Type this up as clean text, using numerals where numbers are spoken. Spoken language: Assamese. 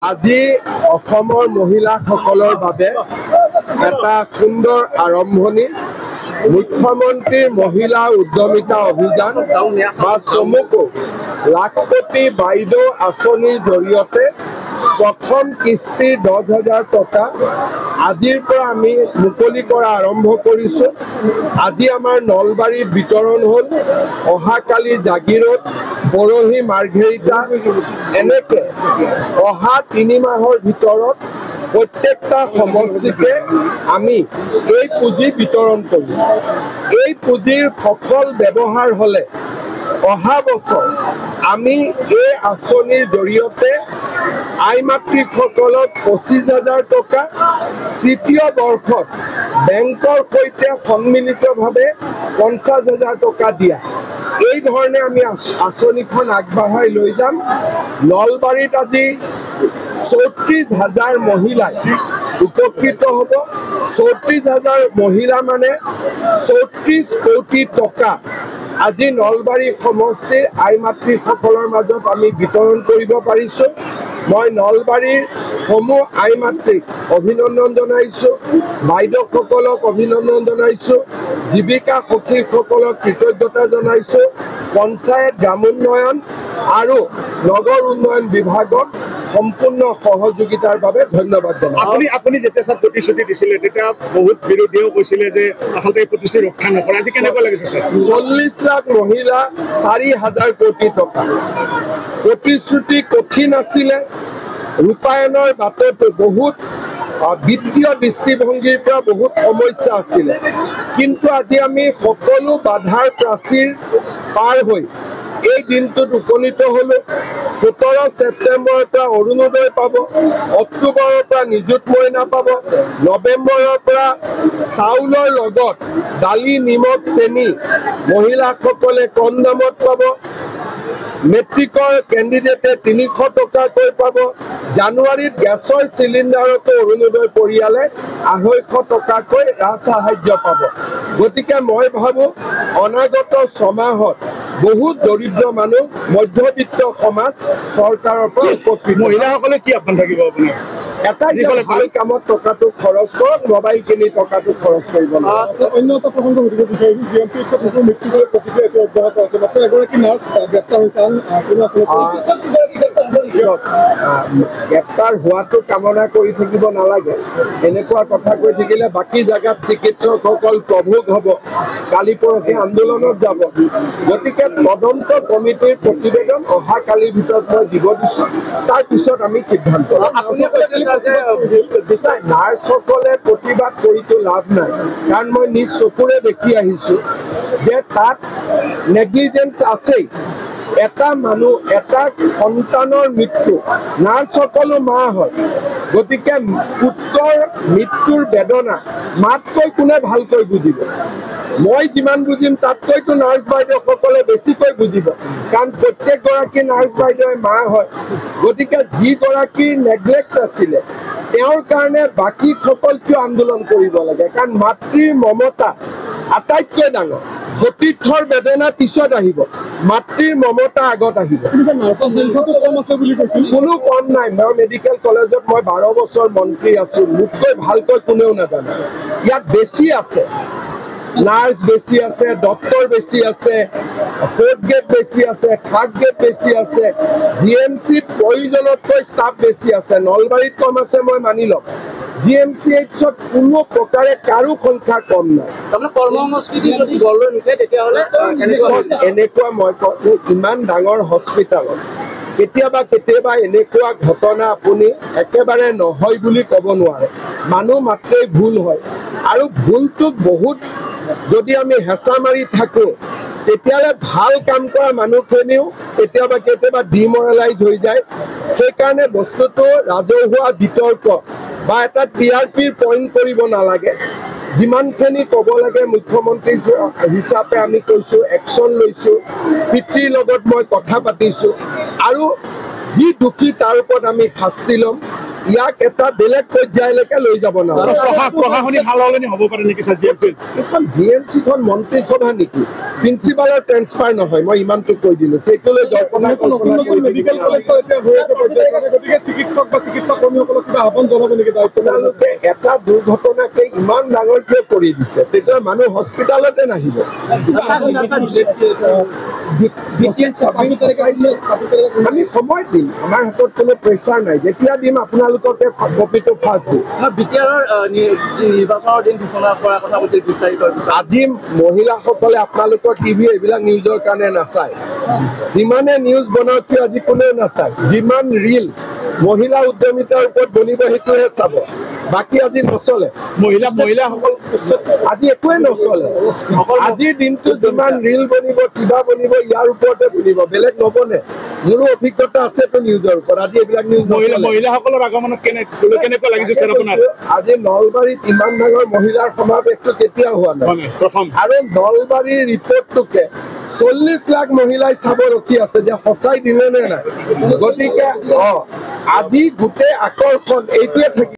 আজি অসমৰ মহিলাসকলৰ বাবে এটা সুন্দৰ আৰম্ভণি মুখ্যমন্ত্ৰীৰ মহিলা উদ্যমিতা অভিযান বা চমুকৈ লাখপতি বাইদেউ আঁচনিৰ জৰিয়তে প্ৰথম কিস্তি 10,000 টকা আজিৰ পৰা আমি মুকলি কৰা আৰম্ভ কৰিছোঁ। আজি আমাৰ নলবাৰীত বিতৰণ হ'ল, অহাকালি জাগিৰোড, পৰহি মাৰ্ঘেৰিটা, এনেকৈ অহা 3 মাহৰ ভিতৰত প্ৰত্যেকটা সমষ্টিতে আমি এই পুঁজি বিতৰণ কৰিম। এই পুঁজিৰ সফল ব্যৱহাৰ হ'লে অহা বছৰ আমি এই আঁচনিৰ জৰিয়তে আই মাতৃসকলক 25,000 টকা, তৃতীয় বৰ্ষত বেংকৰ সৈতে সন্মিলিতভাৱে 50,000 টকা দিয়া। এই ধৰণে আমি আঁচনিখন আগবঢ়াই লৈ যাম। নলবাৰীত আজি 34,000 মহিলাই উপকৃত হ'ব। 34,000 মহিলা মানে 34 কোটি টকা আজি নলবাৰী সমষ্টিৰ আই মাতৃসকলৰ মাজত আমি বিতৰণ কৰিব পাৰিছোঁ। মই নলবাৰীৰ সমূহ আই মাতৃক অভিনন্দন জনাইছোঁ, বাইদেউসকলক অভিনন্দন জনাইছোঁ, জীৱিকা সখীসকলক কৃতজ্ঞতা জনাইছোঁ, পঞ্চায়ত গ্ৰামোন্নয়ন আৰু নগৰ উন্নয়ন বিভাগক সম্পূৰ্ণ সহযোগিতাৰ বাবে ধন্যবাদ জনাইছোঁ। আপুনি যেতিয়া স্যাৰ প্ৰতিশ্ৰুতি দিছিলে তেতিয়া বহুত বিৰোধীয়েও কৈছিলে যে আচলতে এই প্ৰতিশ্ৰুতি ৰক্ষা নকৰে, আজি কেনেকুৱা লাগিছে স্যাৰ? 40 লাখ মহিলা, 4,000 কোটি টকা। প্ৰতিশ্ৰুতি কঠিন আছিলে, ৰূপায়ণৰ বাটতো বহুত বিত্তীয় দৃষ্টিভংগীৰ পৰা বহুত সমস্যা আছিলে, কিন্তু আজি আমি সকলো বাধাৰ প্ৰাচীৰ পাৰ হৈ এই দিনটোত উপনীত হ'লোঁ। 17 ছেপ্টেম্বৰৰ পৰা অৰুণোদয় পাব, অক্টোবৰৰ পৰা নিযুত মইনা পাব, নৱেম্বৰৰ পৰা চাউলৰ লগত দালি, নিমখ, চেনি মহিলাসকলে কম দামত পাব, মেট্ৰিকৰ কেণ্ডিডেটে 300 টকাকৈ পাব, জানুৱাৰীত গেছৰ চিলিণ্ডাৰতো অৰুণোদয় পৰিয়ালে 250 টকাকৈ ৰাজসাহায্য পাব। গতিকে মই ভাবোঁ অনাগত 6 মাহত বহুত দৰিদ্ৰ মানুহ, মধ্যবিত্ত সমাজ চৰকাৰৰ পৰা উপকৃত। মহিলাসকলে কি আহ্বান থাকিব আপোনাৰ? এটা ভাল কামত টকাটো খৰচ কৰক, মোবাইল কিনি টকাটো খৰচ কৰিব নালাগে। অন্য এটা প্ৰসংগ সুধিব বিচাৰিছোঁ, জিএমচি উৎসৱ মৃত্যুৰ প্ৰতিক্ৰিয়া এতিয়া অব্যাহত আছে, মাত্ৰ এগৰাকী নাৰ্ছ গ্ৰেপ্তাৰ হৈছে, আন কোনো গ্ৰেপ্তাৰ হোৱাটো কামনা কৰি থাকিব নালাগে। এনেকুৱা কথা কৈ থাকিলে বাকী জেগাত চিকিৎসকসকল প্ৰভোগ হ'ব, কালি পৰহি আন্দোলনত যাব। গতিকে তদন্ত কমিটিৰ প্ৰতিবেদন অহাকালিৰ ভিতৰত মই দিব দিছোঁ, তাৰপিছত আমি সিদ্ধান্ত ল'ম। নাৰ্ছসকলে প্ৰতিবাদ কৰিতো লাভ নাই, কাৰণ মই নিজ চকুৰে দেখি আহিছোঁ যে তাত নেগলিজেঞ্চ আছেই। এটা মানুহ, এটা সন্তানৰ মৃত্যু, নাৰ্ছসকলো মা হয়, গতিকে পুত্ৰৰ মৃত্যুৰ বেদনা মাতকৈ কোনে ভালকৈ বুজিব? মই যিমান বুজিম তাতকৈতো নাৰ্ছ বাইদেউসকলে বেছিকৈ বুজিব, কাৰণ প্ৰত্যেকগৰাকী নাৰ্ছ বাইদেৱে মা হয়। গতিকে যিগৰাকীৰ নেগলেক্ট আছিলে তেওঁৰ কাৰণে বাকীসকল কিয় আন্দোলন কৰিব লাগে? কাৰণ মাতৃৰ মমতা আটাইতকৈ ডাঙৰ। সতীৰ্থৰ বেদনা পিছত আহিব, মাতৃৰ মমতা আগত আহিব। কোনো কম নাই। মই মেডিকেল কলেজত 12 বছৰ মন্ত্ৰী আছোঁ, মোতকৈ ভালকৈ কোনেও নাজানে। ইয়াত বেছি আছে, নাৰ্ছ বেছি আছে, ডক্টৰ বেছি আছে, 4th গ্ৰেড বেছি আছে, 3rd গ্ৰেড বেছি আছে, জিএমচিত প্ৰয়োজনতকৈ ষ্টাফ বেছি আছে। নলবাৰীত কম আছে মই মানি ল'ম, জিএমচিএইচত কোনো প্ৰকাৰে কাৰো সংখ্যা কম নাই। কৰ্মসংস্কৃতি যদি গঢ়লৈ নুঠে তেতিয়াহ'লে এনেকুৱা মই কওঁ যে ইমান ডাঙৰ হস্পিটেলত কেতিয়াবা এনেকুৱা ঘটনা আপুনি একেবাৰে নহয় বুলি ক'ব নোৱাৰে। মানুহ মাত্ৰেই ভুল হয়, আৰু ভুলটোক বহুত যদি আমি হেঁচা মাৰি থাকোঁ তেতিয়াহ'লে ভাল কাম কৰা মানুহখিনিও কেতিয়াবা ডিমৰেলাইজ হৈ যায়। সেইকাৰণে বস্তুটো ৰাজহুৱা বিতৰ্ক বা এটা TRPৰ পইণ্ট কৰিব নালাগে। যিমানখিনি ক'ব লাগে মুখ্যমন্ত্ৰী হিচাপে আমি কৈছোঁ, একশ্যন লৈছোঁ, পিতৃৰ লগত মই কথা পাতিছোঁ, আৰু যি দোষী তাৰ ওপৰত আমি শাস্তি ল'ম। ইয়াক এটা বেলেগ পৰ্যায়লৈকে লৈ যাব নালাগে প্ৰশাসনিক সালসলনি হ'ব পাৰে নেকি ছাৰ GMC এইখন GMC-খন মন্ত্ৰীসভা নেকি প্ৰিন্সিপালৰ ট্ৰেন্সফাৰ নহয় মই ইমানটো কৈ দিলো সেইটোলৈ জল্পনা কল্পনা কৰি মেডিকেল কলেজ এতিয়া হৈ আছে পৰ্যায়ক্ৰমে গতিকে চিকিৎসক বা চিকিৎসা কৰ্মীসকলক কিবা আহ্বান জনাব নেকি আপোনালোকে এটা দুৰ্ঘটনাকে ইমান ডাঙৰ কিয় কৰি দিছে তেতিয়া মানুহ হস্পিটালতে নাহিব আমি সময় দিম আমাৰ হাতত কোনো প্ৰেচাৰ নাই যেতিয়া দিম আপোনালোককে কপিটো ফাৰ্ষ্ট দিম নিৰ্বাচনৰ দিন ঘোষণা কৰাৰ কথা কৈছিল 20 তাৰিখৰ পিছত আজি মহিলাসকলে আপোনালোকৰ টিভি এইবিলাক নিউজৰ কাৰণে নাচায় যিমানে নিউজ বনাওক কিয় আজি কোনেও নাচায় যিমান ৰিল মহিলা উদ্যমিতাৰ ওপৰত বনিব সেইটোহে চাব বাকী আজি নচলে মহিলাসকল আজি একোৱে নচলে আজিৰ দিনটো যিমান ৰিল বনিব কিবা বনিব ইয়াৰ ওপৰতে বনিব বেলেগ নবনে মোৰো অভিজ্ঞতা আছেতো নিউজৰ ওপৰত আজি এইবিলাক নিউজ মহিলাসকলৰ আগমনত কেনেকুৱা লাগিছে ছাৰ আপোনাৰ আজি নলবাৰীত ইমান ডাঙৰ মহিলাৰ সমাৱেশটো কেতিয়া হোৱা নাই প্ৰথম আৰু নলবাৰীৰ ৰিপৰ্টটোকে 40 লাখ মহিলাই চাব ৰখি আছে যে সঁচাই দিলে নে নাই গতিকে আজি গোটেই আকৰ্ষণ এইটোৱে থাকিব